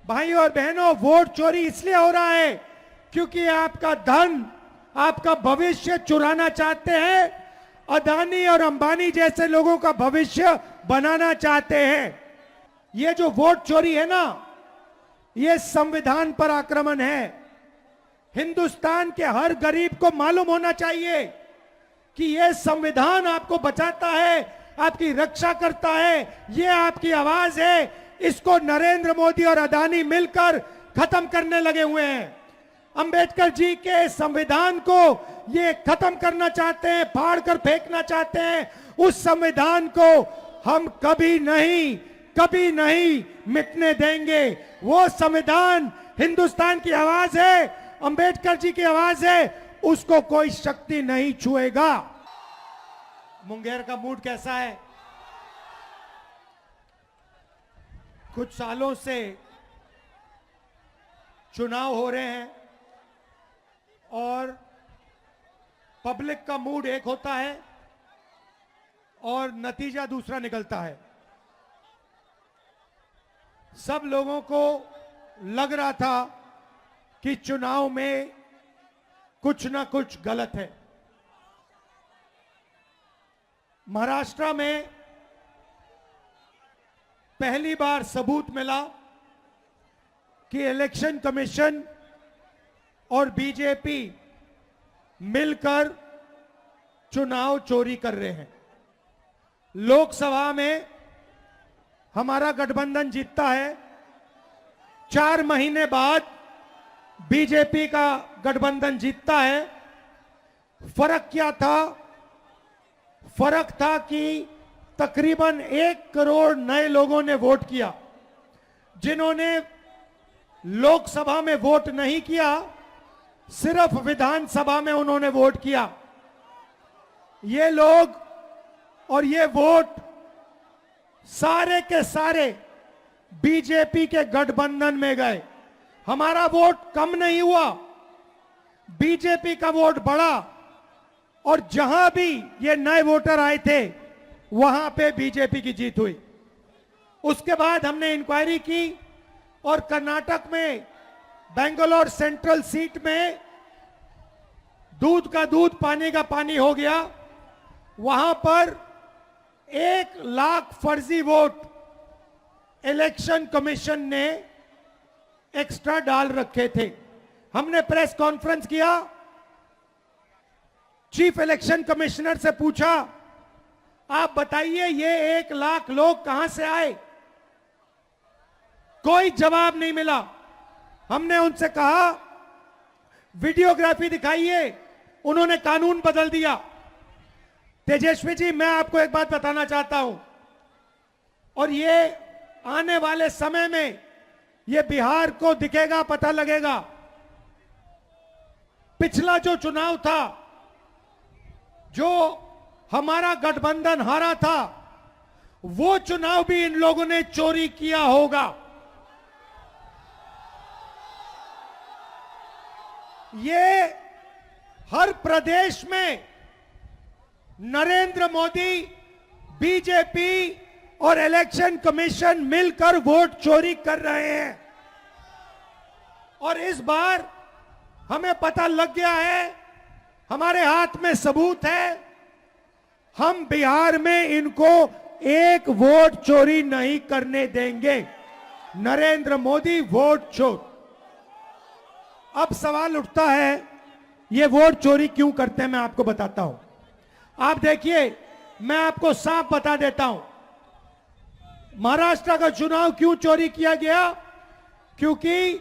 भाई और बहनों, वोट चोरी इसलिए हो रहा है क्योंकि आपका धन, आपका भविष्य चुराना चाहते हैं। अदानी और अंबानी जैसे लोगों का भविष्य बनाना चाहते हैं। ये जो वोट चोरी है ना, ये संविधान पर आक्रमण है। हिंदुस्तान के हर गरीब को मालूम होना चाहिए कि ये संविधान आपको बचाता है, आपकी रक्षा करता है, ये आपकी आवाज है। इसको नरेंद्र मोदी और अदानी मिलकर खत्म करने लगे हुए हैं। अंबेडकर जी के संविधान को ये खत्म करना चाहते हैं, फाड़ कर फेंकना चाहते हैं। उस संविधान को हम कभी नहीं मिटने देंगे। वो संविधान हिंदुस्तान की आवाज है, अंबेडकर जी की आवाज है, उसको कोई शक्ति नहीं छुएगा। मुंगेर का मूड कैसा है? कुछ सालों से चुनाव हो रहे हैं और पब्लिक का मूड एक होता है और नतीजा दूसरा निकलता है। सब लोगों को लग रहा था कि चुनाव में कुछ ना कुछ गलत है। महाराष्ट्र में पहली बार सबूत मिला कि इलेक्शन कमीशन और बीजेपी मिलकर चुनाव चोरी कर रहे हैं। लोकसभा में हमारा गठबंधन जीतता है, 4 महीने बाद बीजेपी का गठबंधन जीतता है। फर्क क्या था? फर्क था कि तकरीबन 1 करोड़ नए लोगों ने वोट किया। जिन्होंने लोकसभा में वोट नहीं किया, सिर्फ विधानसभा में उन्होंने वोट किया। ये लोग और ये वोट सारे के सारे बीजेपी के गठबंधन में गए। हमारा वोट कम नहीं हुआ, बीजेपी का वोट बढ़ा। और जहां भी ये नए वोटर आए थे, वहां पे बीजेपी की जीत हुई। उसके बाद हमने इंक्वायरी की और कर्नाटक में बेंगलोर सेंट्रल सीट में दूध का दूध, पानी का पानी हो गया। वहां पर 1 लाख फर्जी वोट इलेक्शन कमीशन ने एक्स्ट्रा डाल रखे थे। हमने प्रेस कॉन्फ्रेंस किया, चीफ इलेक्शन कमिश्नर से पूछा, आप बताइए ये 1 लाख लोग कहां से आए? कोई जवाब नहीं मिला। हमने उनसे कहा वीडियोग्राफी दिखाइए, उन्होंने कानून बदल दिया। तेजस्वी जी, मैं आपको एक बात बताना चाहता हूं, और ये आने वाले समय में ये बिहार को दिखेगा, पता लगेगा। पिछला जो चुनाव था, जो हमारा गठबंधन हारा था, वो चुनाव भी इन लोगों ने चोरी किया होगा। ये हर प्रदेश में नरेंद्र मोदी, बीजेपी और इलेक्शन कमीशन मिलकर वोट चोरी कर रहे हैं। और इस बार हमें पता लग गया है, हमारे हाथ में सबूत है। हम बिहार में इनको 1 वोट चोरी नहीं करने देंगे। नरेंद्र मोदी वोट चोर। अब सवाल उठता है, ये वोट चोरी क्यों करते हैं? मैं आपको बताता हूं। आप देखिए, मैं आपको साफ बता देता हूं, महाराष्ट्र का चुनाव क्यों चोरी किया गया। क्योंकि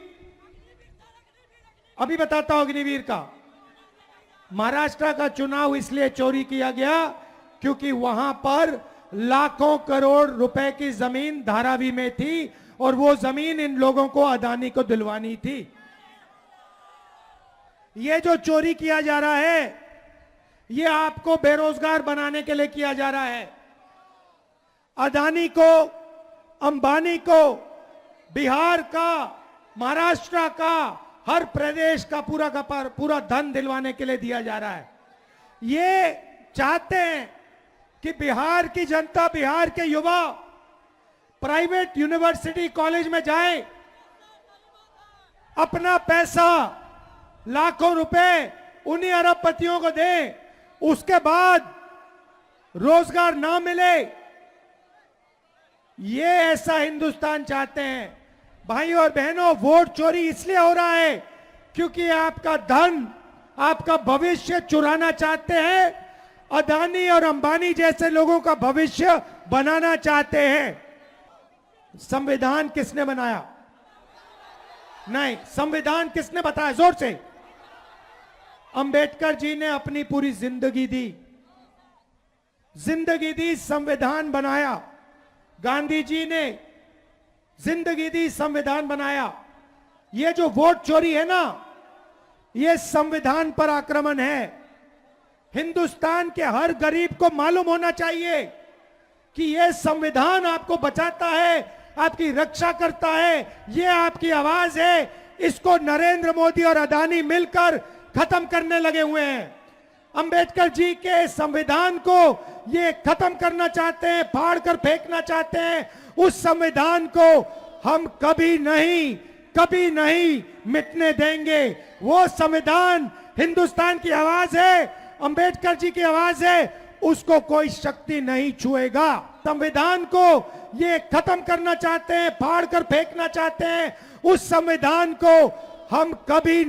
अभी बताता हूं अग्निवीर का, महाराष्ट्र का चुनाव इसलिए चोरी किया गया क्योंकि वहां पर लाखों करोड़ रुपए की जमीन धारावी में थी और वो जमीन इन लोगों को, अदानी को दिलवानी थी। ये जो चोरी किया जा रहा है, ये आपको बेरोजगार बनाने के लिए किया जा रहा है। अदानी को, अंबानी को बिहार का, महाराष्ट्र का, हर प्रदेश का पूरा धन दिलवाने के लिए दिया जा रहा है। ये चाहते हैं कि बिहार की जनता, बिहार के युवा प्राइवेट यूनिवर्सिटी, कॉलेज में जाएं अपना पैसा लाखों रुपए उन्हीं अरबपतियों को दें, उसके बाद रोजगार ना मिले, ये ऐसा हिंदुस्तान चाहते हैं। भाइयों और बहनों, वोट चोरी इसलिए हो रहा है क्योंकि आपका धन, आपका भविष्य चुराना चाहते हैं। अदानी और अंबानी जैसे लोगों का भविष्य बनाना चाहते हैं। संविधान किसने बनाया? नहीं, संविधान किसने बताया? जोर से। अंबेडकर जी ने अपनी पूरी जिंदगी दी, संविधान बनाया। गांधी जी ने जिंदगी दी, संविधान बनाया। ये जो वोट चोरी है ना, ये संविधान पर आक्रमण है। हिंदुस्तान के हर गरीब को मालूम होना चाहिए कि ये संविधान आपको बचाता है, आपकी रक्षा करता है, ये आपकी आवाज है। इसको नरेंद्र मोदी और अदानी मिलकर खत्म करने लगे हुए हैं। अंबेडकर जी के संविधान को ये खत्म करना चाहते हैं, फाड़ कर फेंकना चाहते हैं। उस संविधान को हम कभी नहीं मिटने देंगे। वो संविधान हिंदुस्तान की आवाज है, अंबेडकर जी की आवाज है, उसको कोई शक्ति नहीं छुएगा। संविधान को ये खत्म करना चाहते हैं, फाड़ कर फेंकना चाहते हैं। उस संविधान को हम कभी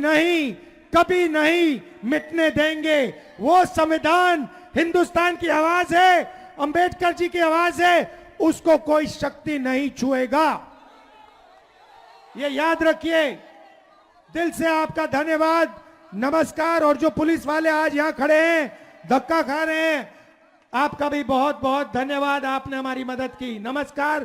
नहीं मिटने देंगे। वो संविधान हिंदुस्तान की आवाज है, अंबेडकर जी की आवाज है, उसको कोई शक्ति नहीं छुएगा। ये याद रखिए। दिल से आपका धन्यवाद, नमस्कार। और जो पुलिस वाले आज यहां खड़े हैं, धक्का खा रहे हैं, आपका भी बहुत बहुत धन्यवाद, आपने हमारी मदद की। नमस्कार।